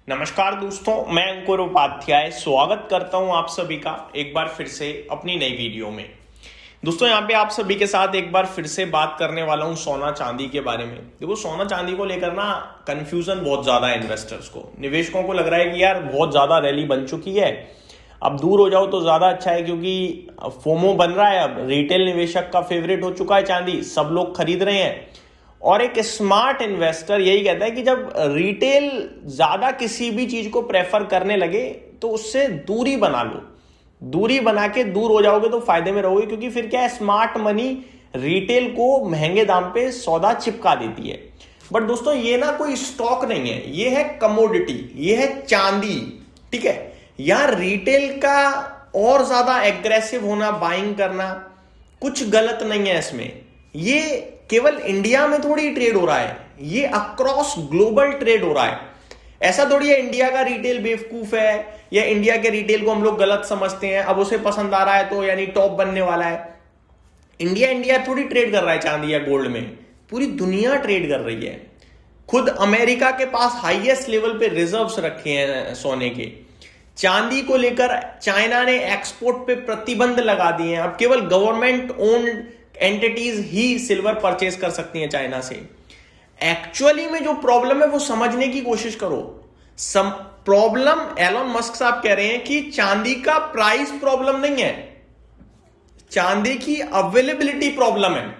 नमस्कार दोस्तों, मैं अंकुर उपाध्याय स्वागत करता हूं आप सभी का एक बार फिर से अपनी नई वीडियो में। दोस्तों यहाँ पे आप सभी के साथ एक बार फिर से बात करने वाला हूं सोना चांदी के बारे में। देखो, सोना चांदी को लेकर ना कंफ्यूजन बहुत ज्यादा है इन्वेस्टर्स को। निवेशकों को लग रहा है कि यार बहुत ज्यादा रैली बन चुकी है, अब दूर हो जाओ तो ज्यादा अच्छा है, क्योंकि फोमो बन रहा है। अब रिटेल निवेशक का फेवरेट हो चुका है चांदी, सब लोग खरीद रहे हैं। और एक स्मार्ट इन्वेस्टर यही कहता है कि जब रिटेल ज्यादा किसी भी चीज को प्रेफर करने लगे तो उससे दूरी बना लो। दूरी बना के दूर हो जाओगे तो फायदे में रहोगे, क्योंकि फिर क्या है, स्मार्ट मनी रिटेल को महंगे दाम पे सौदा चिपका देती है। बट दोस्तों ये ना कोई स्टॉक नहीं है, ये है कमोडिटी, ये है चांदी। ठीक है, यार रिटेल का और ज्यादा एग्रेसिव होना, बाइंग करना कुछ गलत नहीं है इसमें। ये केवल इंडिया में थोड़ी ट्रेड हो रहा है, ये अक्रॉस ग्लोबल ट्रेड हो रहा है। ऐसा थोड़ी है इंडिया का रिटेल बेवकूफ है या इंडिया के रिटेल को हम लोग गलत समझते हैं, अब उसे पसंद आ रहा है तो यानी टॉप बनने वाला है। इंडिया थोड़ी ट्रेड कर रहा है चांदी या गोल्ड में, पूरी दुनिया ट्रेड कर रही है। खुद अमेरिका के पास हाईएस्ट लेवल पे रिजर्व्स रखे हैं सोने के। चांदी को लेकर चाइना ने एक्सपोर्ट पे प्रतिबंध लगा दिए हैं, अब केवल गवर्नमेंट ओन्ड एंटिटीज ही सिल्वर परचेज कर सकती हैं चाइना से। एक्चुअली में जो प्रॉब्लम है वो समझने की कोशिश करो। प्रॉब्लम एलोन मस्क साहब कह रहे हैं कि चांदी का प्राइस प्रॉब्लम नहीं है, चांदी की अवेलेबिलिटी प्रॉब्लम है।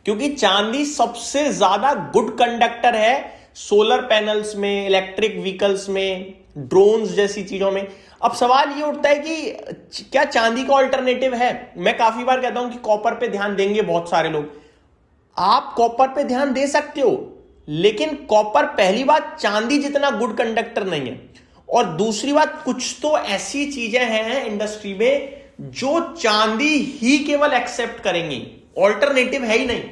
क्योंकि चांदी सबसे ज्यादा गुड कंडक्टर है सोलर पैनल्स में, इलेक्ट्रिक व्हीकल्स में, ड्रोन्स जैसी चीजों में। अब सवाल ये उठता है कि क्या चांदी का ऑल्टरनेटिव है? मैं काफी बार कहता हूं कि कॉपर पे ध्यान देंगे बहुत सारे लोग। आप कॉपर पे ध्यान दे सकते हो, लेकिन कॉपर पहली बात चांदी जितना गुड कंडक्टर नहीं है, और दूसरी बात कुछ तो ऐसी चीजें हैं इंडस्ट्री में जो चांदी ही केवल एक्सेप्ट करेंगी, ऑल्टरनेटिव है ही नहीं।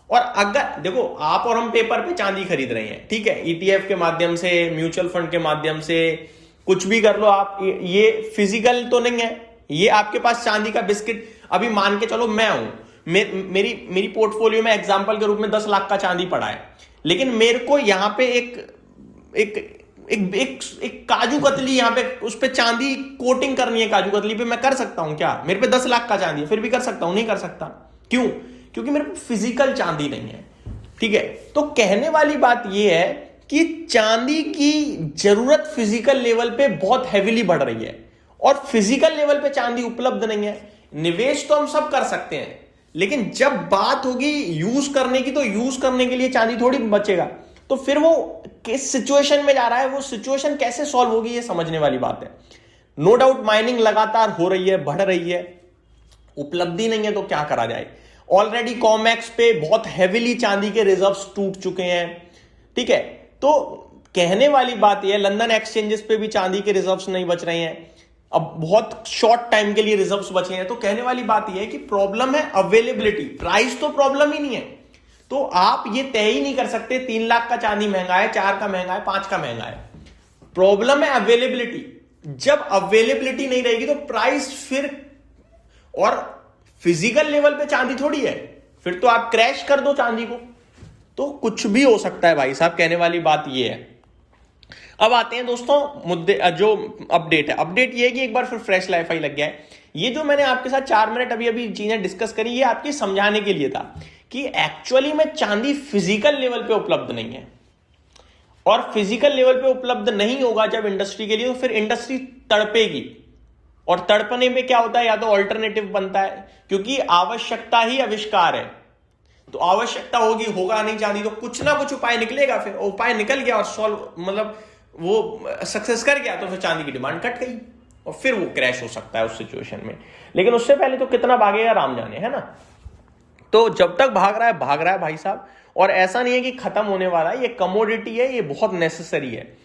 और अगर देखो, आप और हम पेपर पे चांदी खरीद रहे हैं, ठीक है, ईटीएफ के माध्यम से, म्यूचुअल फंड के माध्यम से, कुछ भी कर लो आप, ये फिजिकल तो नहीं है। ये आपके पास चांदी का बिस्किट, अभी मान के चलो मैं हूं, मेरी पोर्टफोलियो में एग्जांपल के रूप में 10 लाख का चांदी पड़ा है, लेकिन मेरे को यहां पे एक काजू कतली, यहां पे उस पे चांदी कोटिंग करनी है काजू कतली पे, मैं कर सकता हूं क्या? मेरे पे 10 लाख का चांदी है, फिर भी कर सकता हूं? नहीं कर सकता। क्यों? क्योंकि मेरे पे फिजिकल चांदी नहीं है। ठीक है, तो कहने वाली बात यह है कि चांदी की जरूरत फिजिकल लेवल पे बहुत हैवीली बढ़ रही है, और फिजिकल लेवल पे चांदी उपलब्ध नहीं है। निवेश तो हम सब कर सकते हैं, लेकिन जब बात होगी यूज करने की, तो यूज करने के लिए चांदी थोड़ी बचेगा। तो फिर वो किस सिचुएशन में जा रहा है, वो सिचुएशन कैसे सॉल्व होगी, ये समझने वाली बात है। नो डाउट माइनिंग लगातार हो रही है, बढ़ रही है, उपलब्धि नहीं है तो क्या करा जाए। ऑलरेडी कॉमेक्स पे बहुत हैवीली चांदी के रिजर्व्स टूट चुके हैं। ठीक है, तो कहने वाली बात यह है, लंदन एक्सचेंजेस पे भी चांदी के रिजर्व्स नहीं बच रहे हैं, अब बहुत शॉर्ट टाइम के लिए रिजर्व्स बचे हैं। तो कहने वाली बात यह है कि प्रॉब्लम है अवेलेबिलिटी, प्राइस तो प्रॉब्लम ही नहीं है। तो आप ये तय ही नहीं कर सकते 3 लाख का चांदी महंगा है, 4 का महंगा है, 5 का महंगा है। प्रॉब्लम है अवेलेबिलिटी। जब अवेलेबिलिटी नहीं रहेगी तो प्राइस फिर, और फिजिकल लेवल पे चांदी थोड़ी है, फिर तो आप क्रैश कर दो चांदी को, तो कुछ भी हो सकता है भाई साहब। कहने वाली बात ये है। अब आते हैं दोस्तों मुद्दे, जो अपडेट है। अपडेट ये है कि एक बार फिर फ्रेश लाइफ आई लग गया है। ये जो मैंने आपके साथ 4 मिनट अभी चीजें डिस्कस करी, ये आपकी समझाने के लिए था कि एक्चुअली में चांदी फिजिकल लेवल पे उपलब्ध नहीं है, और फिजिकल लेवल पे उपलब्ध नहीं होगा जब इंडस्ट्री के लिए, तो फिर इंडस्ट्री तड़पेगी। और तड़पने में क्या होता है, या तो ऑल्टरनेटिव बनता है, क्योंकि आवश्यकता ही आविष्कार है। तो आवश्यकता होगा नहीं चांदी, तो कुछ ना कुछ उपाय निकलेगा। फिर उपाय निकल गया और सॉल्व, मतलब वो सक्सेस कर गया, तो फिर चांदी की डिमांड कट गई, और फिर वो क्रैश हो सकता है उस सिचुएशन में। लेकिन उससे पहले तो कितना भागेगा राम जाने, है ना। तो जब तक भाग रहा है भाई साहब, और ऐसा नहीं है कि खत्म होने वाला है, ये कमोडिटी है, ये बहुत नेसेसरी है।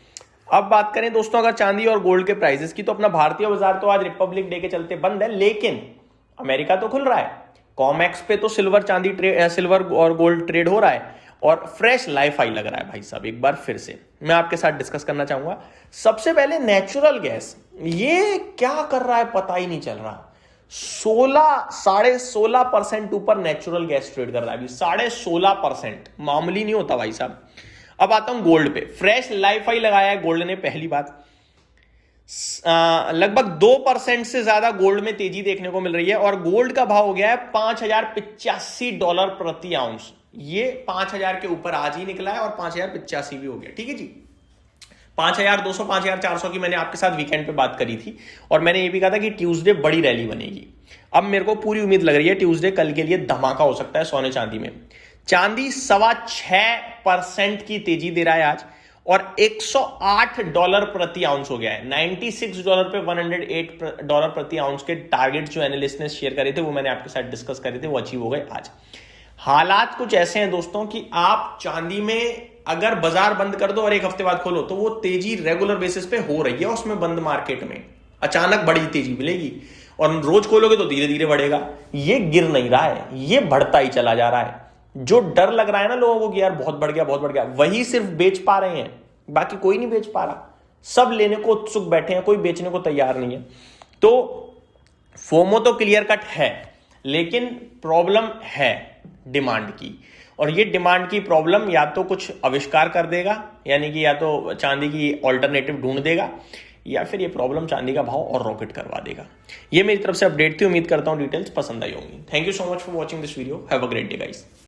अब बात करें दोस्तों अगर चांदी और गोल्ड के प्राइसेस की, तो अपना भारतीय बाजार तो आज रिपब्लिक डे के चलते बंद है, लेकिन अमेरिका तो खुल रहा है। कॉमेक्स पे तो सिल्वर और गोल्ड ट्रेड हो रहा है, और फ्रेश लाइफ आई लग रहा है भाई साहब। एक बार फिर से मैं आपके साथ डिस्कस करना चाहूंगा। सबसे पहले नेचुरल गैस, ये क्या कर रहा है पता ही नहीं चल रहा। 16.5% ऊपर नेचुरल गैस ट्रेड कर रहा है अभी, 16.5%, मामूली नहीं होता भाई साहब। अब आता हूं गोल्ड पे। फ्रेश लाइफ हाई लगाया है गोल्ड ने, पहली बात। लगभग 2% से ज्यादा गोल्ड में तेजी देखने को मिल रही है और गोल्ड का भाव हो गया है $5,085 प्रति आउंस। ये 5,000 के ऊपर आज ही निकला है और 5,085 भी हो गया। ठीक है जी, 5,200 5,400 की मैंने आपके साथ वीकेंड पे बात करी थी और मैंने ये भी कहा था कि ट्यूसडे बड़ी रैली बनेगी। अब मेरे को पूरी उम्मीद लग रही है ट्यूसडे कल के लिए धमाका हो सकता है सोने चांदी में। चांदी $6.25 की तेजी दे रहा है आज और $108 प्रति आउंस हो गया है। $96 पे $108 प्रति आउंस के टारगेट जो एनालिस्ट ने शेयर करे थे वो मैंने आपके साथ डिस्कस करे थे, वो अचीव हो गए आज। हालात कुछ ऐसे हैं दोस्तों कि आप चांदी में अगर बाजार बंद कर दो और एक हफ्ते बाद खोलो तो वो तेजी रेगुलर बेसिस पे हो रही है, उसमें बंद मार्केट में अचानक बड़ी तेजी मिलेगी और रोज खोलोगे तो धीरे धीरे बढ़ेगा। ये गिर नहीं रहा है, ये बढ़ता ही चला जा रहा है। जो डर लग रहा है ना लोगों को कि यार बहुत बढ़ गया बहुत बढ़ गया, वही सिर्फ बेच पा रहे हैं, बाकी कोई नहीं बेच पा रहा। सब लेने को उत्सुक बैठे हैं, कोई बेचने को तैयार नहीं है। तो फोमो तो क्लियर कट है, लेकिन प्रॉब्लम है डिमांड की, और ये डिमांड की प्रॉब्लम या तो कुछ आविष्कार कर देगा, यानी कि या तो चांदी की ऑल्टरनेटिव ढूंढ देगा, या फिर ये प्रॉब्लम चांदी का भाव और रॉकेट करवा देगा। ये मेरी तरफ से अपडेट थी, उम्मीद करता हूं डिटेल्स पसंद आई होंगी। Thank you so much for watching this video, have a great day guys.